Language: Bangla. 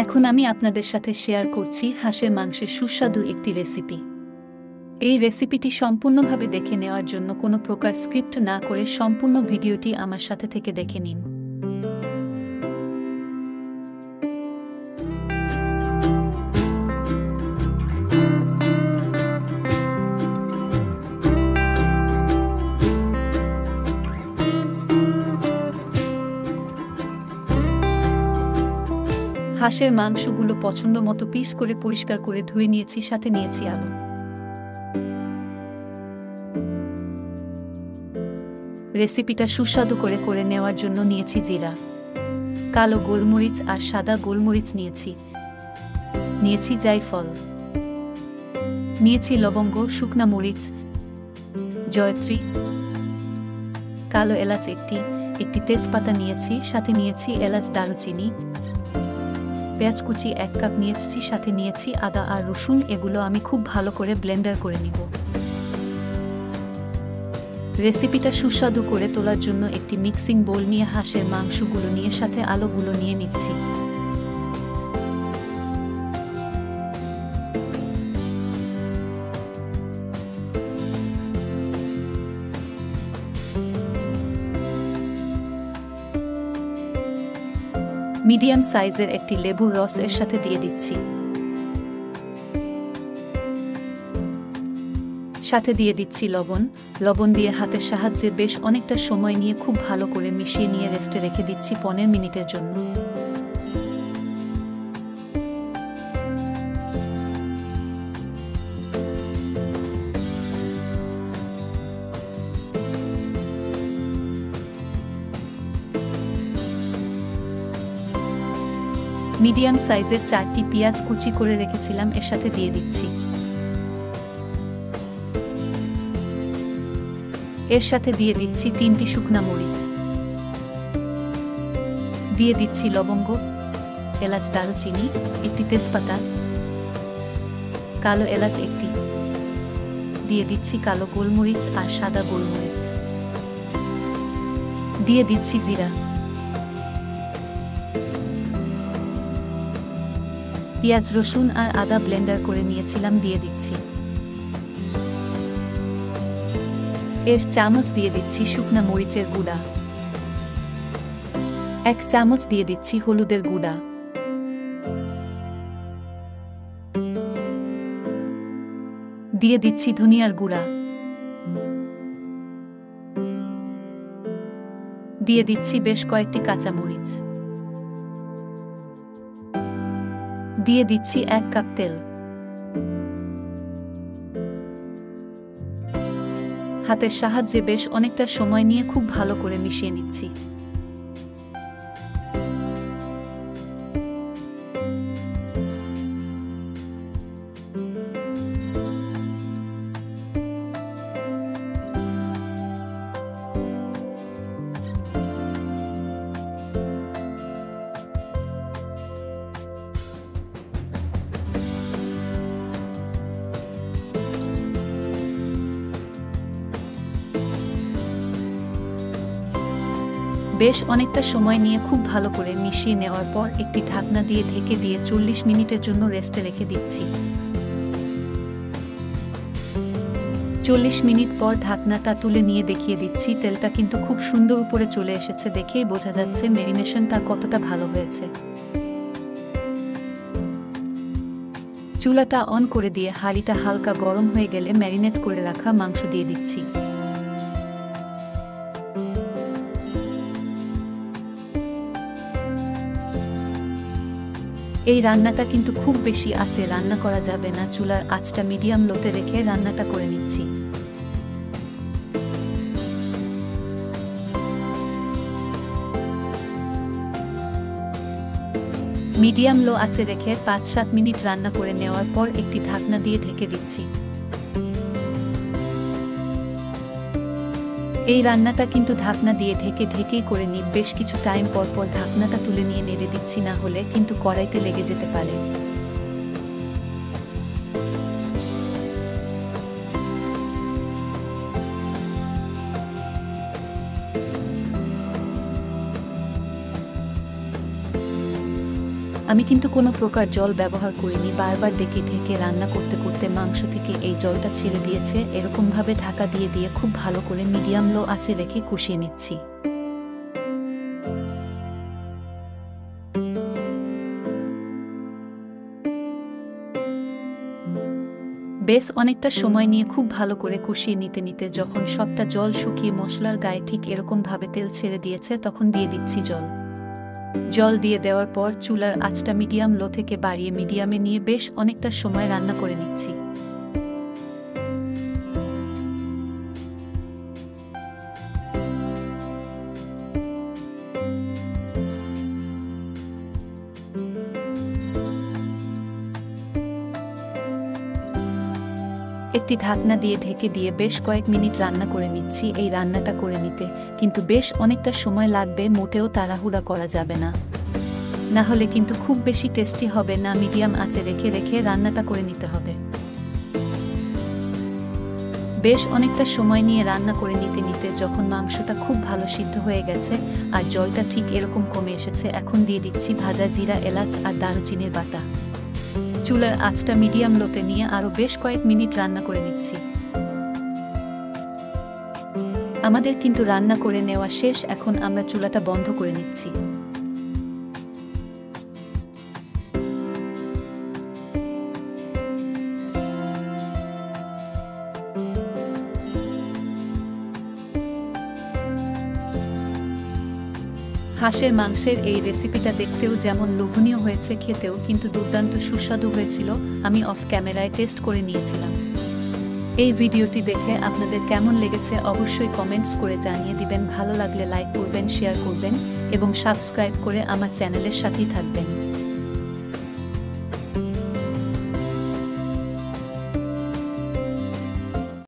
এখন আমি আপনাদের সাথে শেয়ার করছি হাঁসের মাংসের সুস্বাদু একটি রেসিপি। এই রেসিপিটি সম্পূর্ণভাবে দেখে নেওয়ার জন্য কোনো প্রকার স্ক্রিপ্ট না করে সম্পূর্ণ ভিডিওটি আমার সাথে থেকে দেখে নিন। হাঁসের মাংসগুলো পছন্দ মতো পিস করে পরিষ্কার করে ধুয়ে নিয়েছি, সাথে নিয়েছি আলু। রেসিপিটা সুস্বাদু করে নেওয়ার জন্য নিয়েছি জিরা, কালো গোলমরিচ আর সাদা গোলমরিচ নিয়েছি জায়ফল, নিয়েছি লবঙ্গ, শুকনা মরিচ, জয়ত্রী, কালো এলাচ একটি তেজপাতা নিয়েছি, সাথে নিয়েছি এলাচ, দারুচিনি, পেঁয়াজ কুচি 1 কাপ নিয়েছি, সাথে নিয়েছি আদা আর রসুন। এগুলো আমি খুব ভালো করে ব্লেন্ডার করে নিব। রেসিপিটা সুস্বাদু করে তোলার জন্য একটি মিক্সিং বোল নিয়ে হাঁসের মাংসগুলো নিয়ে সাথে আলুগুলো নিয়ে নিচ্ছি। মিডিয়াম সাইজের একটি লেবুর রস এর সাথে দিয়ে দিচ্ছি, সাথে দিয়ে দিচ্ছি লবণ দিয়ে হাতের সাহায্যে বেশ অনেকটা সময় নিয়ে খুব ভালো করে মিশিয়ে নিয়ে রেস্টে রেখে দিচ্ছি 15 মিনিটের জন্য। মিডিয়াম সাইজের 4টি পেঁয়াজ কুচি করে রেখেছিলাম এর সাথে দিয়ে দিচ্ছি। এর সাথে দিয়ে দিচ্ছি 3টি শুকনা মরিচ, দিয়ে দিচ্ছি লবঙ্গ, এলাচ, দারুচিনি, একটি তেজপাতা, কালো এলাচ একটি, দিয়ে দিচ্ছি কালো গোলমরিচ আর সাদা গোলমরিচ, দিয়ে দিচ্ছি জিরা, পেঁয়াজ, রসুন আর আদা ব্লেন্ডার করে নিয়েছিলাম দিয়ে দিচ্ছি। এর চামচ দিয়ে দিচ্ছি শুকনা মরিচের গুঁড়া, 1 চামচ দিয়ে দিচ্ছি হলুদের গুঁড়া, দিয়ে দিচ্ছি ধনিয়ার গুঁড়া, দিয়ে দিচ্ছি বেশ কয়েকটি কাঁচামরিচ, দিয়ে দিচ্ছি 1 কাপ তেল। হাতের সাহায্যে বেশ অনেকটা সময় নিয়ে খুব ভালো করে মিশিয়ে নিচ্ছি। বেশ অনেকটা সময় নিয়ে খুব ভালো করে মিশিয়ে নেওয়ার পর একটি ঢাকনা দিয়ে ঢেকে দিয়ে 40 মিনিটের জন্য রেস্টে রেখে দিচ্ছি। 40 মিনিট পর ঢাকনাটা তুলে নিয়ে দেখিয়ে দিচ্ছি। তেলটা কিন্তু খুব সুন্দর উপরে চলে এসেছে, দেখেই বোঝা যাচ্ছে ম্যারিনেশনটা কতটা ভালো হয়েছে। চুলাটা অন করে দিয়ে হাঁড়িটা হালকা গরম হয়ে গেলে ম্যারিনেট করে রাখা মাংস দিয়ে দিচ্ছি। এই রান্নাটা কিন্তু খুব বেশি আঁচে রান্না করা যাবে না, চুলার আঁচটা মিডিয়াম লোতে রেখে রান্নাটা করে নিচ্ছি। মিডিয়াম লো আঁচে রেখে 5-7 মিনিট রান্না করে নেওয়ার পর একটি ঢাকনা দিয়ে ঢেকে দিচ্ছি। এই রান্নাটা কিন্তু ঢাকনা দিয়ে ঢেকেই করে নিই। বেশ কিছু টাইম পর ঢাকনাটা তুলে নিয়ে নেড়ে দিচ্ছি, না হলে কিন্তু কড়াইতে লেগে যেতে পারে। আমি কিন্তু কোনো প্রকার জল ব্যবহার করিনি, বারবার ডেকে ঢেকে রান্না করতে করতে মাংস থেকে এই জলটা ছেড়ে দিয়েছে। এরকমভাবে ঢাকা দিয়ে দিয়ে খুব ভালো করে মিডিয়াম লো আঁচে রেখে কষিয়ে নিচ্ছি। বেশ অনেকটা সময় নিয়ে খুব ভালো করে কষিয়ে নিতে নিতে যখন সবটা জল শুকিয়ে মশলার গায়ে ঠিক এরকমভাবে তেল ছেড়ে দিয়েছে, তখন দিয়ে দিচ্ছি জল। জল দিয়ে দেওয়ার পর চুলার আঁচটা মিডিয়াম লো থেকে বাড়িয়ে মিডিয়ামে নিয়ে বেশ অনেকটা সময় রান্না করে নিচ্ছি। একটি ঢাকনা দিয়ে ঢেকে দিয়ে বেশ কয়েক মিনিট রান্না করে নিচ্ছি। এই রান্নাটা করে নিতে কিন্তু বেশ অনেকটা সময় লাগবে, মোটেও তাড়াহুড়া করা যাবে না, না হলে কিন্তু খুব বেশি টেস্টি হবে না। মিডিয়াম আঁচে রেখে রেখে রান্নাটা করে নিতে হবে। বেশ অনেকটা সময় নিয়ে রান্না করে নিতে নিতে যখন মাংসটা খুব ভালো সিদ্ধ হয়ে গেছে আর জলটা ঠিক এরকম কমে এসেছে, এখন দিয়ে দিচ্ছি ভাজা জিরা, এলাচ আর দারুচিনির বাটা। চুলার আঁচটা মিডিয়াম লোতে নিয়ে আরও বেশ কয়েক মিনিট রান্না করে নিচ্ছি। আমাদের কিন্তু রান্না করে নেওয়া শেষ, এখন আমরা চুলাটা বন্ধ করে নিচ্ছি। হাঁসের মাংসের এই রেসিপিটা দেখতেও যেমন লোভনীয় হয়েছে, খেতেও কিন্তু দুর্দান্ত সুস্বাদু হয়েছিল। আমি অফ ক্যামেরায় টেস্ট করে নিয়েছিলাম। এই ভিডিওটি দেখে আপনাদের কেমন লেগেছে অবশ্যই কমেন্টস করে জানিয়ে দিবেন। ভালো লাগলে লাইক করবেন, শেয়ার করবেন এবং সাবস্ক্রাইব করে আমার চ্যানেলের সাথেই থাকবেন।